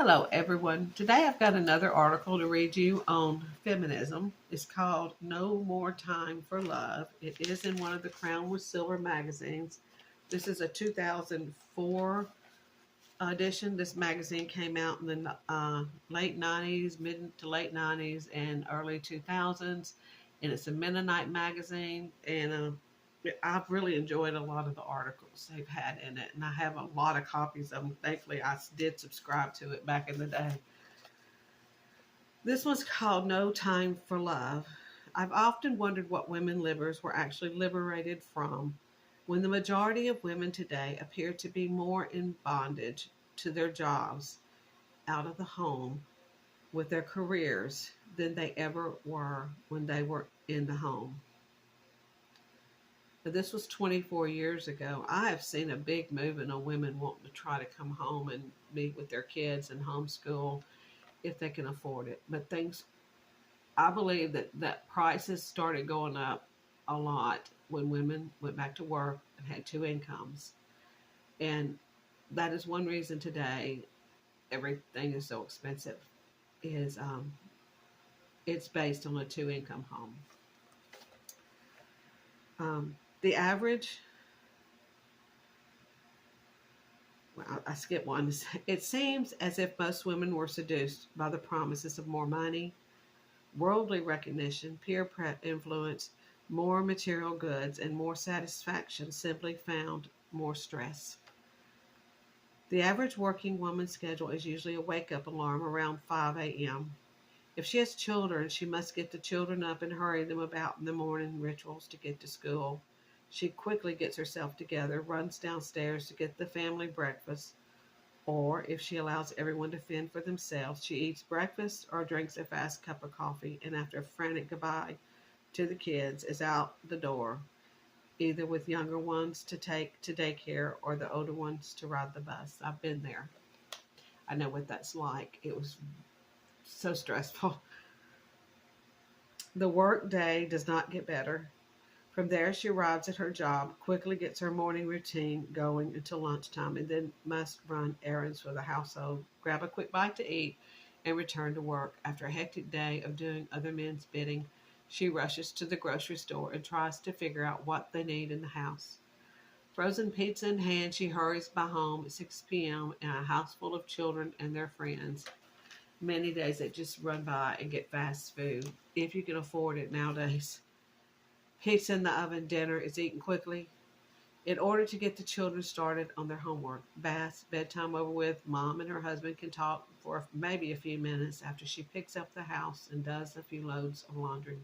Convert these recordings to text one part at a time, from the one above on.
Hello, everyone. Today I've got another article to read you on feminism. It's called No More Time for Love. It is in one of the Crown with Silver magazines. This is a 2004 edition. This magazine came out in the late 90s, mid to late 90s, and early 2000s. And it's a Mennonite magazine. And I've really enjoyed a lot of the articles they've had in it. And I have a lot of copies of them. Thankfully, I did subscribe to it back in the day. This one's called No Time for Love. I've often wondered what women livers were actually liberated from when the majority of women today appear to be more in bondage to their jobs out of the home with their careers than they ever were when they were in the home. But this was 24 years ago. I have seen a big movement of women wanting to try to come home and be with their kids and homeschool if they can afford it. But I believe that prices started going up a lot when women went back to work and had two incomes. And that is one reason today everything is so expensive is it's based on a two income home. The average, well, I skipped one. It seems as if most women were seduced by the promises of more money, worldly recognition, peer influence, more material goods, and more satisfaction simply found more stress. The average working woman's schedule is usually a wake up alarm around 5 a.m. If she has children, she must get the children up and hurry them about in the morning rituals to get to school. She quickly gets herself together, runs downstairs to get the family breakfast, or if she allows everyone to fend for themselves, she eats breakfast or drinks a fast cup of coffee, and after a frantic goodbye to the kids, is out the door, either with younger ones to take to daycare or the older ones to ride the bus. I've been there. I know what that's like. It was so stressful. The work day does not get better. From there, she arrives at her job, quickly gets her morning routine going until lunchtime, and then must run errands for the household, grab a quick bite to eat, and return to work. After a hectic day of doing other men's bidding, she rushes to the grocery store and tries to figure out what they need in the house. Frozen pizza in hand, she hurries by home at 6 p.m. in a house full of children and their friends. Many days they just run by and get fast food, if you can afford it nowadays. Pizza in the oven, dinner is eaten quickly in order to get the children started on their homework. Baths, bedtime over with, mom and her husband can talk for maybe a few minutes after she picks up the house and does a few loads of laundry.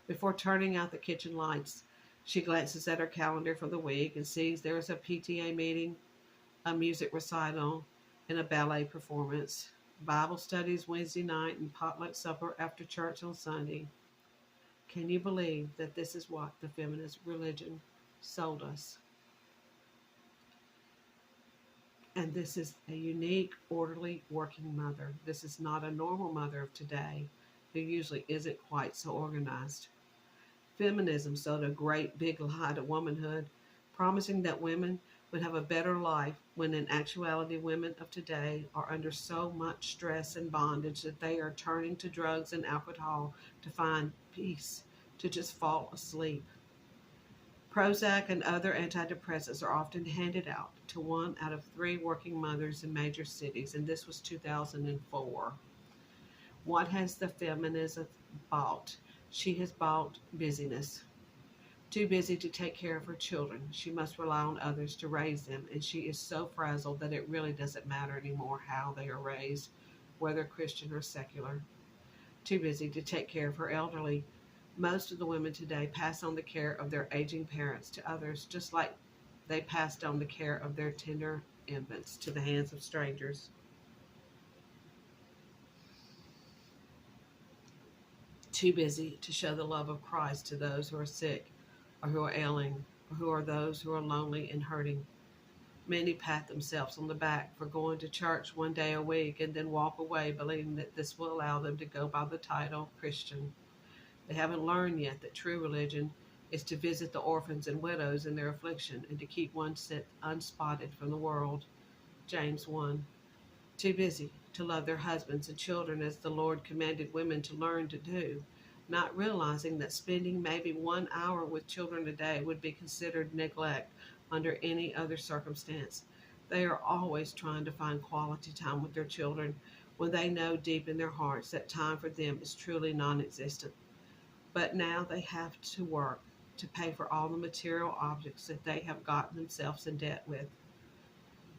Before turning out the kitchen lights, she glances at her calendar for the week and sees there is a PTA meeting, a music recital, and a ballet performance, Bible studies Wednesday night, and potluck supper after church on Sunday. Can you believe that this is what the feminist religion sold us? And this is a unique, orderly, working mother. This is not a normal mother of today who usually isn't quite so organized. Feminism sold a great big lie to womanhood, promising that women would have a better life when in actuality women of today are under so much stress and bondage that they are turning to drugs and alcohol to find peace, to just fall asleep. Prozac and other antidepressants are often handed out to one out of three working mothers in major cities, and this was 2004. What has the feminist bought? She has bought busyness. Too busy to take care of her children. She must rely on others to raise them, and she is so frazzled that it really doesn't matter anymore how they are raised, whether Christian or secular. Too busy to take care of her elderly. Most of the women today pass on the care of their aging parents to others, just like they passed on the care of their tender infants to the hands of strangers. Too busy to show the love of Christ to those who are sick or who are ailing or who are those who are lonely and hurting. Many pat themselves on the back for going to church one day a week and then walk away believing that this will allow them to go by the title Christian. They haven't learned yet that true religion is to visit the orphans and widows in their affliction and to keep one sit unspotted from the world. James 1. too busy to love their husbands and children as the Lord commanded women to learn to do, not realizing that spending maybe 1 hour with children a day would be considered neglect under any other circumstance. They are always trying to find quality time with their children when they know deep in their hearts that time for them is truly non existent. But now they have to work to pay for all the material objects that they have gotten themselves in debt with.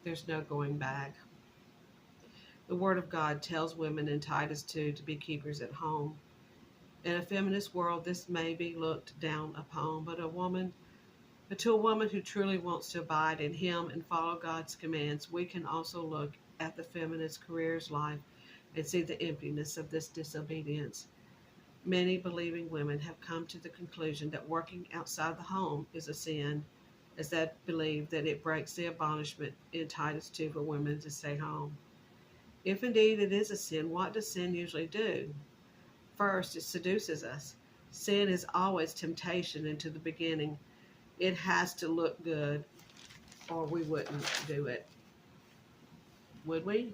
There's no going back. The Word of God tells women in Titus 2 to be keepers at home. In a feminist world, this may be looked down upon, but to a woman who truly wants to abide in Him and follow God's commands, we can also look at the feminist career's life and see the emptiness of this disobedience. Many believing women have come to the conclusion that working outside the home is a sin, as they believe that it breaks the admonishment in Titus 2 for women to stay home. If indeed it is a sin, what does sin usually do? First, it seduces us. Sin is always temptation into the beginning. It has to look good, or we wouldn't do it. Would we?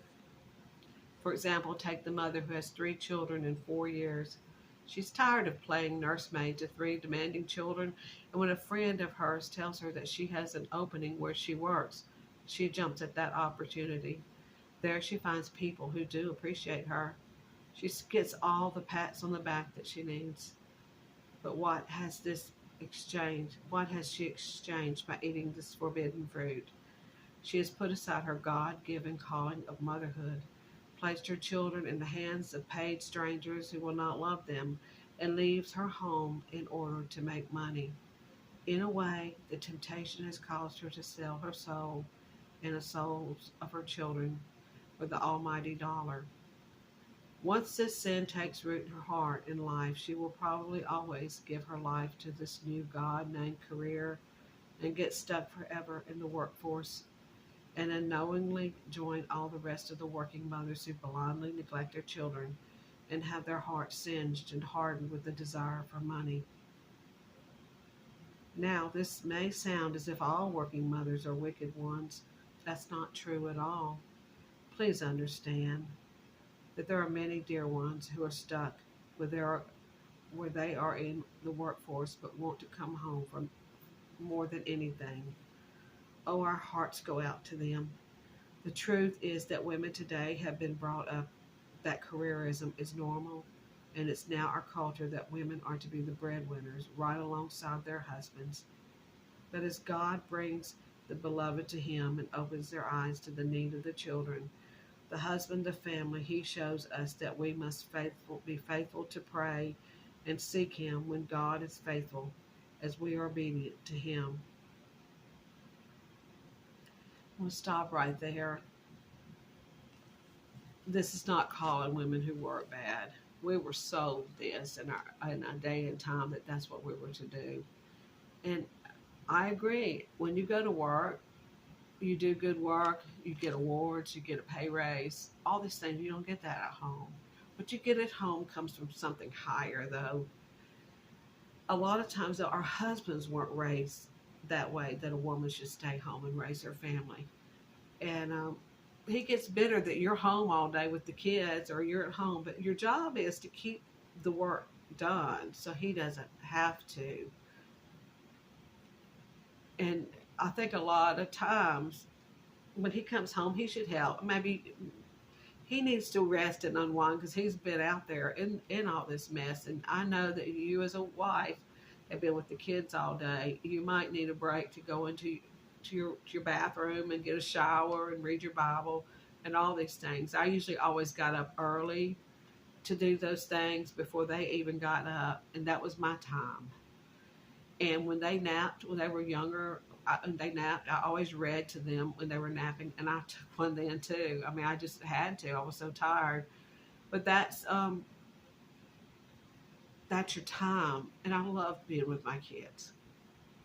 For example, take the mother who has 3 children in 4 years. She's tired of playing nursemaid to 3 demanding children, and when a friend of hers tells her that she has an opening where she works, she jumps at that opportunity. There she finds people who do appreciate her. She gets all the pats on the back that she needs. But what has she exchanged by eating this forbidden fruit? She has put aside her God-given calling of motherhood, placed her children in the hands of paid strangers who will not love them, and leaves her home in order to make money. In a way, the temptation has caused her to sell her soul and the souls of her children for the almighty dollar. Once this sin takes root in her heart and life, she will probably always give her life to this new God-named career and get stuck forever in the workforce and unknowingly join all the rest of the working mothers who blindly neglect their children and have their hearts singed and hardened with the desire for money. Now, this may sound as if all working mothers are wicked ones. That's not true at all. Please understand that there are many dear ones who are stuck where they are in the workforce but want to come home from more than anything. Oh, our hearts go out to them. The truth is that women today have been brought up that careerism is normal, and it's now our culture that women are to be the breadwinners right alongside their husbands. But as God brings the beloved to Him and opens their eyes to the need of the children, the husband of family, He shows us that we must be faithful to pray and seek Him when God is faithful as we are obedient to Him. We'll stop right there. This is not calling women who work bad. We were sold this in our day and time that that's what we were to do. And I agree. When you go to work, you do good work, you get awards, you get a pay raise, all these things. You don't get that at home. What you get at home comes from something higher, though. A lot of times, though, our husbands weren't raised that way, that a woman should stay home and raise her family. And he gets bitter that you're home all day with the kids or you're at home, but your job is to keep the work done so he doesn't have to. And I think a lot of times when he comes home, he should help. Maybe he needs to rest and unwind because he's been out there in all this mess. And I know that you as a wife have been with the kids all day. You might need a break to go into your bathroom and get a shower and read your Bible and all these things. I usually always got up early to do those things before they even got up, and that was my time. And when they napped, when they were younger, I always read to them when they were napping, and I took one then too. I mean, I just had to. I was so tired. But that's your time, and I loved being with my kids.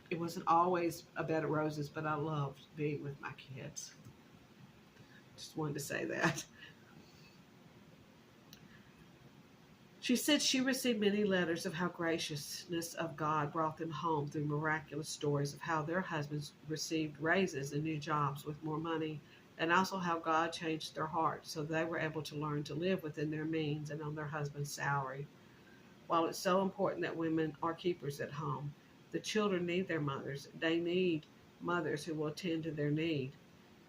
It wasn't always a bed of roses, but I loved being with my kids. Just wanted to say that. She said she received many letters of how graciousness of God brought them home through miraculous stories of how their husbands received raises and new jobs with more money and also how God changed their hearts so they were able to learn to live within their means and on their husband's salary. While it's so important that women are keepers at home, the children need their mothers. They need mothers who will attend to their need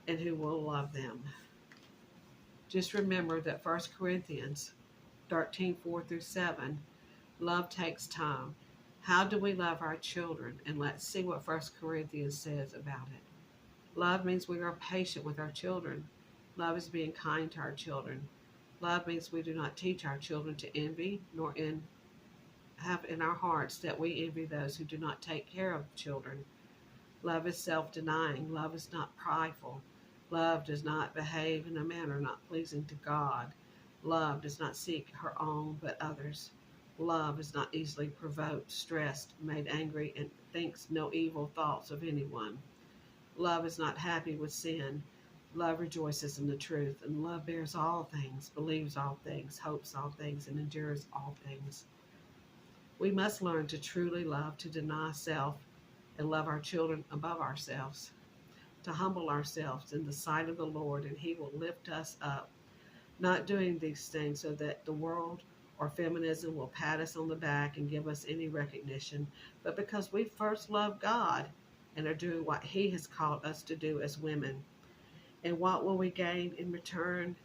and who will love them. Just remember that 1 Corinthians 13:4-7, love takes time. How do we love our children? And let's see what 1 Corinthians says about it. Love means we are patient with our children. Love is being kind to our children. Love means we do not teach our children to envy, nor have in our hearts that we envy those who do not take care of children. Love is self-denying. Love is not prideful. Love does not behave in a manner not pleasing to God. Love does not seek her own but others. Love is not easily provoked, stressed, made angry, and thinks no evil thoughts of anyone. Love is not happy with sin. Love rejoices in the truth, and love bears all things, believes all things, hopes all things, and endures all things. We must learn to truly love, to deny self, and love our children above ourselves, to humble ourselves in the sight of the Lord, and He will lift us up. Not doing these things so that the world or feminism will pat us on the back and give us any recognition, but because we first love God and are doing what He has called us to do as women. And what will we gain in return?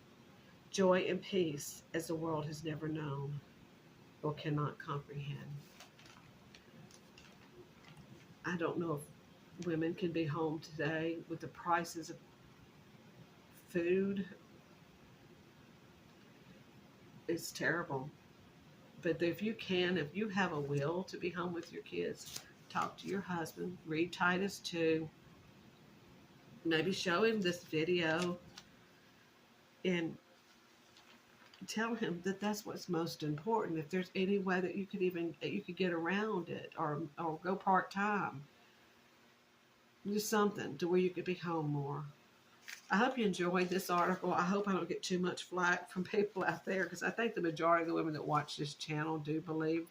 Joy and peace as the world has never known or cannot comprehend. I don't know if women can be home today with the prices of food. It's terrible. But if you can, if you have a will to be home with your kids, talk to your husband, read Titus 2, maybe show him this video and tell him that that's what's most important. If there's any way that you could get around it or go part-time, do something to where you could be home more. I hope you enjoyed this article. I hope I don't get too much flack from people out there, because I think the majority of the women that watch this channel do believe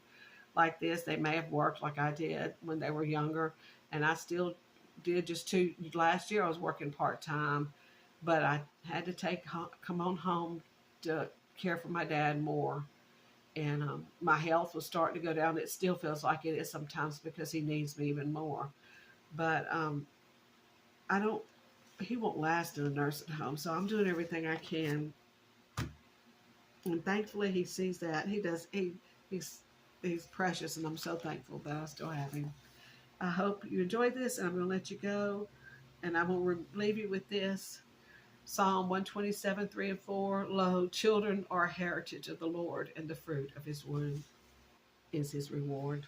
like this. They may have worked like I did when they were younger, and I still did. Last year I was working part-time, but I had to come on home to care for my dad more, and my health was starting to go down. It still feels like it is sometimes because he needs me even more, but I don't he won't last in a nursing home, so I'm doing everything I can, and thankfully he sees that. He's precious, and I'm so thankful that I still have him. I hope you enjoyed this, and I'm going to let you go, and I'm going to leave you with this. Psalm 127:3-4, lo, children are a heritage of the Lord, and the fruit of his womb is his reward.